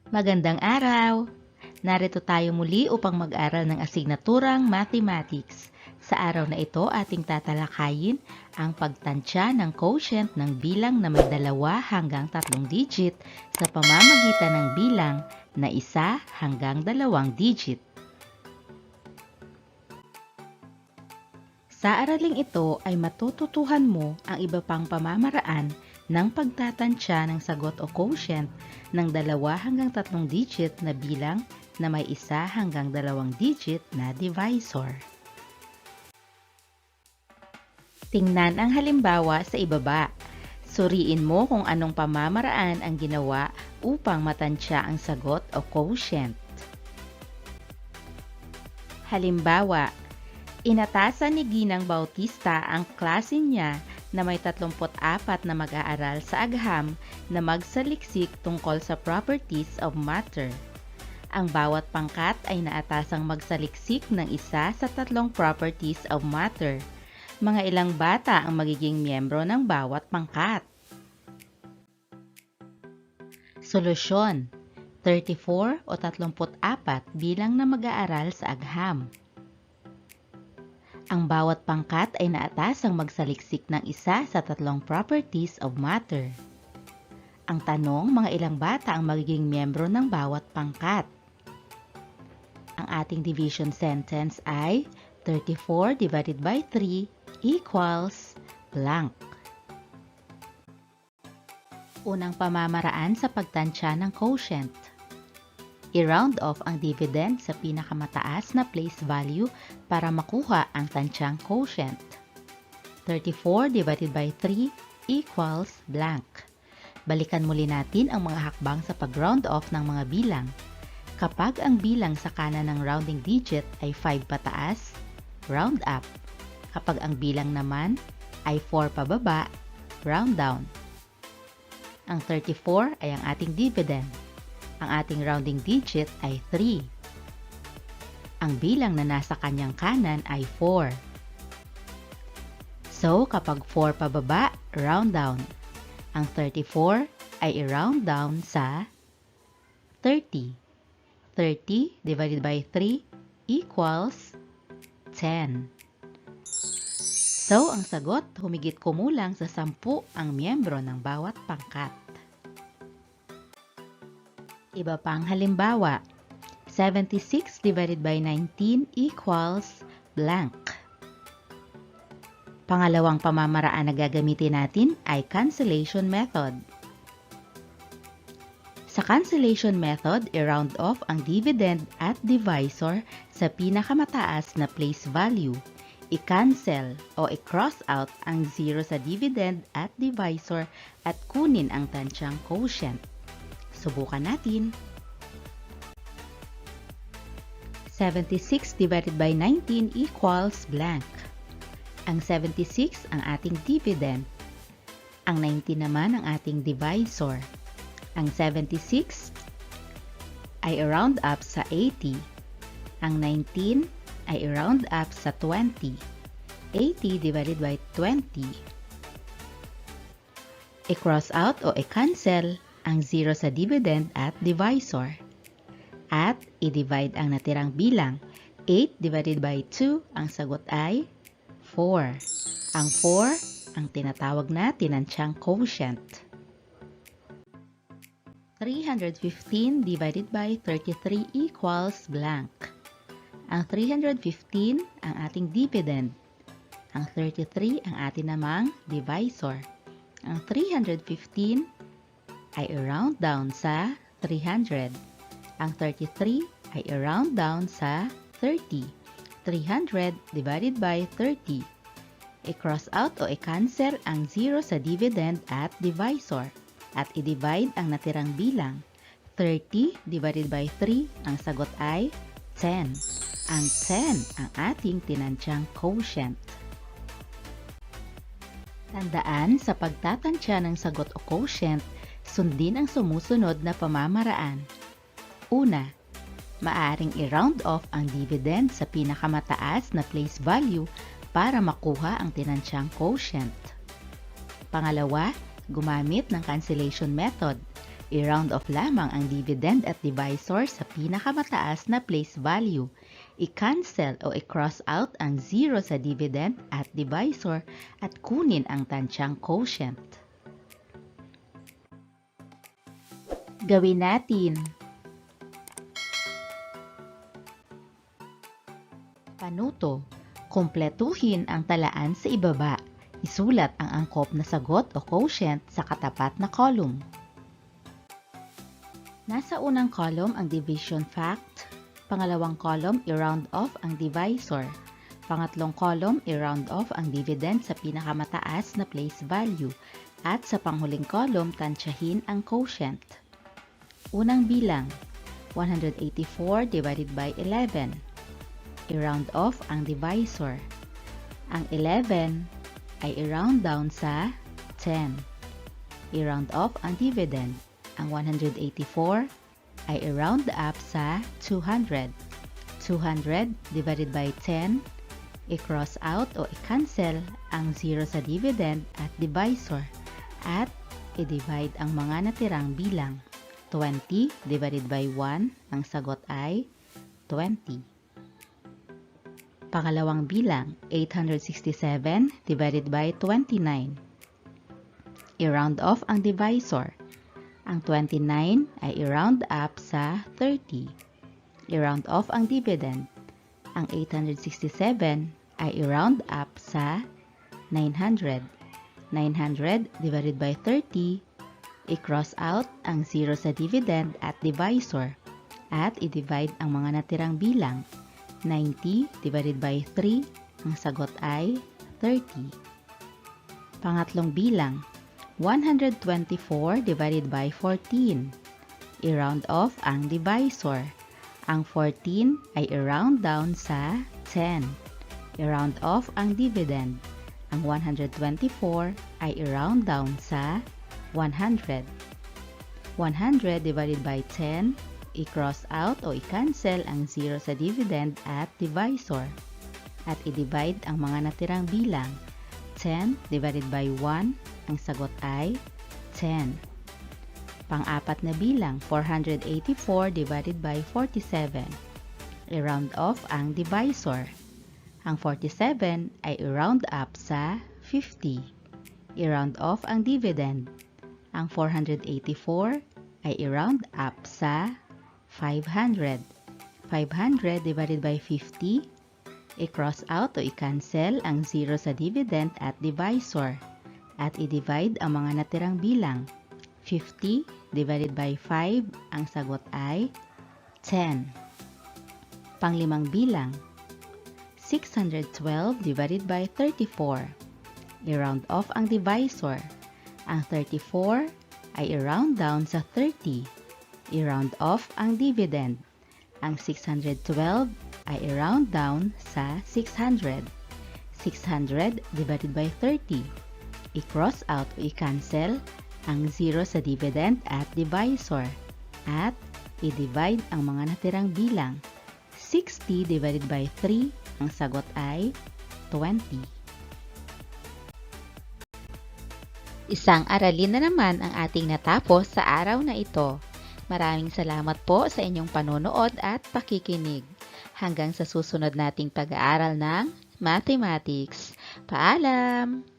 Magandang araw! Narito tayo muli upang mag-aral ng asignaturang Mathematics. Sa araw na ito, ating tatalakayin ang pagtansya ng quotient ng bilang na may 2 hanggang 3 digit sa pamamagitan ng bilang na 1 hanggang 2 digit. Sa araling ito ay matututuhan mo ang iba pang pamamaraan ng pagtatansya ng sagot o quotient ng 2 hanggang 3 digit na bilang na may 1 hanggang 2 digit na divisor. Tingnan ang halimbawa sa ibaba. Suriin mo kung anong pamamaraan ang ginawa upang matansya ang sagot o quotient. Halimbawa, inatasan ni Ginang Bautista ang klase niya na may 34 na mag-aaral sa agham na magsaliksik tungkol sa properties of matter. Ang bawat pangkat ay naatasang magsaliksik ng isa sa 3 properties of matter. Mga ilang bata ang magiging miyembro ng bawat pangkat. Solusyon: 34 o 34 bilang na mag-aaral sa agham. Ang bawat pangkat ay naatasang magsaliksik ng isa sa 3 properties of matter. Ang tanong, mga ilang bata ang magiging miyembro ng bawat pangkat? Ang ating division sentence ay 34 divided by 3 equals blank. Unang pamamaraan sa pagtansya ng quotient. I-round off ang dividend sa pinakamataas na place value para makuha ang tansyang quotient. 34 divided by 3 equals blank. Balikan muli natin ang mga hakbang sa pag-round off ng mga bilang. Kapag ang bilang sa kanan ng rounding digit ay 5 pataas, round up. Kapag ang bilang naman ay 4 pababa, round down. Ang 34 ay ang ating dividend. Ang ating rounding digit ay 3. Ang bilang na nasa kanyang kanan ay 4. So, kapag 4 pababa, round down. Ang 34 ay i-round down sa 30. 30 divided by 3 equals 10. So, ang sagot, humigit kumulang sa 10 ang miyembro ng bawat pangkat. Iba pang halimbawa, 76 divided by 19 equals blank. Pangalawang pamamaraan na gagamitin natin ay cancellation method. Sa cancellation method, i-round off ang dividend at divisor sa pinakamataas na place value. I-cancel o i-cross out ang 0 sa dividend at divisor at kunin ang tansyang quotient. Subukan natin. 76 divided by 19 equals blank. Ang 76 ang ating dividend. Ang 19 naman ang ating divisor. Ang 76 ay i-round up sa 80. Ang 19 ay i-round up sa 20. 80 divided by 20. I-cross out o i-cancel ang 0 sa dividend at divisor. At i-divide ang natirang bilang. 8 divided by 2, ang sagot ay 4. Ang 4 ang tinatawag na tinansyang quotient. 315 divided by 33 equals blank. Ang 315 ang ating dividend. Ang 33 ang ating namang divisor. Ang 315 ay i-round down sa 300. Ang 33 ay i-round down sa 30. 300 divided by 30. I-cross out o i-cancel ang 0 sa dividend at divisor. At i-divide ang natirang bilang. 30 divided by 3, ang sagot ay 10. Ang 10 ang ating tinansyang quotient. Tandaan, sa pagtatansya ng sagot o quotient, sundin ang sumusunod na pamamaraan. Una, maaaring i-round off ang dividend sa pinakamataas na place value para makuha ang tinansyang quotient. Pangalawa, gumamit ng cancellation method. I-round off lamang ang dividend at divisor sa pinakamataas na place value. I-cancel o i-cross out ang 0 sa dividend at divisor at kunin ang tansyang quotient. Gawin natin. Panuto. Kumpletuhin ang talaan sa ibaba. Isulat ang angkop na sagot o quotient sa katapat na column. Nasa unang column ang division fact. Pangalawang column, i-round off ang divisor. Pangatlong column, i-round off ang dividend sa pinakamataas na place value. At sa panghuling column, tansyahin ang quotient. Unang bilang, 184 divided by 11. I-round off ang divisor. Ang 11 ay i-round down sa 10. I-round off ang dividend. Ang 184 ay i-round up sa 200. 200 divided by 10, i-cross out o i-cancel ang 0 sa dividend at divisor at i-divide ang mga natirang bilang. 20 divided by 1, ang sagot ay 20. Pangalawang bilang, 867 divided by 29. I-round off ang divisor. Ang 29 ay i-round up sa 30. I-round off ang dividend. Ang 867 ay i-round up sa 900. 900 divided by 30, i-cross out ang 0 sa dividend at divisor at i-divide ang mga natirang bilang. 90 divided by 3, ang sagot ay 30. Pangatlong bilang, 124 divided by 14. I-round off ang divisor. Ang 14 ay i-round down sa 10. I-round off ang dividend. Ang 124 ay i-round down sa 100. 100 divided by 10, i-cross out o i-cancel ang 0 sa dividend at divisor. At i-divide ang mga natirang bilang. 10 divided by 1, ang sagot ay 10. Pang-apat na bilang, 484 divided by 47. I-round off ang divisor. Ang 47 ay i-round up sa 50. I-round off ang dividend. Ang 484 ay i-round up sa 500. 500 divided by 50, i-cross out o i-cancel ang 0 sa dividend at divisor. At i-divide ang mga natirang bilang. 50 divided by 5, ang sagot ay 10. Panglimang bilang, 612 divided by 34. I-round off ang divisor. Ang 34 ay i-round down sa 30. I-round off ang dividend. Ang 612 ay i-round down sa 600. 600 divided by 30. I-cross out o i-cancel ang 0 sa dividend at divisor. At i-divide ang mga natirang bilang. 60 divided by 3, ang sagot ay 20. Isang aralin na naman ang ating natapos sa araw na ito. Maraming salamat po sa inyong panonood at pakikinig. Hanggang sa susunod nating pag-aaral ng Mathematics. Paalam!